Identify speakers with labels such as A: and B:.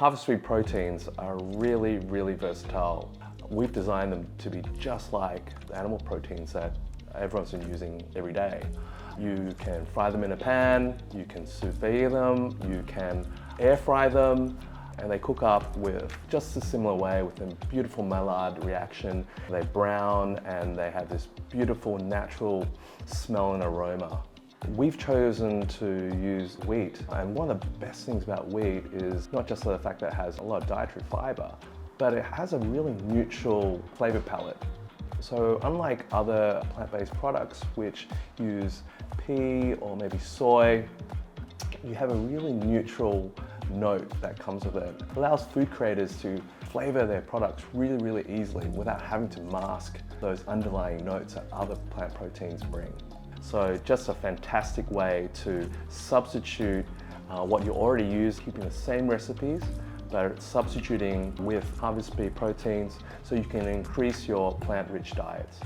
A: Harvest Free proteins are really versatile. We've designed them to be just like the animal proteins that everyone's been using every day. You can fry them in a pan, you can sous vide them, you can air fry them, and they cook up with just a similar way with a beautiful Maillard reaction. They brown and they have this beautiful natural smell and aroma. We've chosen to use wheat, and one of the best things about wheat is not just the fact that it has a lot of dietary fiber, but it has a really neutral flavor palette. So unlike other plant-based products which use pea or maybe soy, you have a really neutral note that comes with it. It allows food creators to flavor their products really easily without having to mask those underlying notes that other plant proteins bring. So just a fantastic way to substitute what you already use, keeping the same recipes, but substituting with Harvest Free proteins so you can increase your plant-rich diets.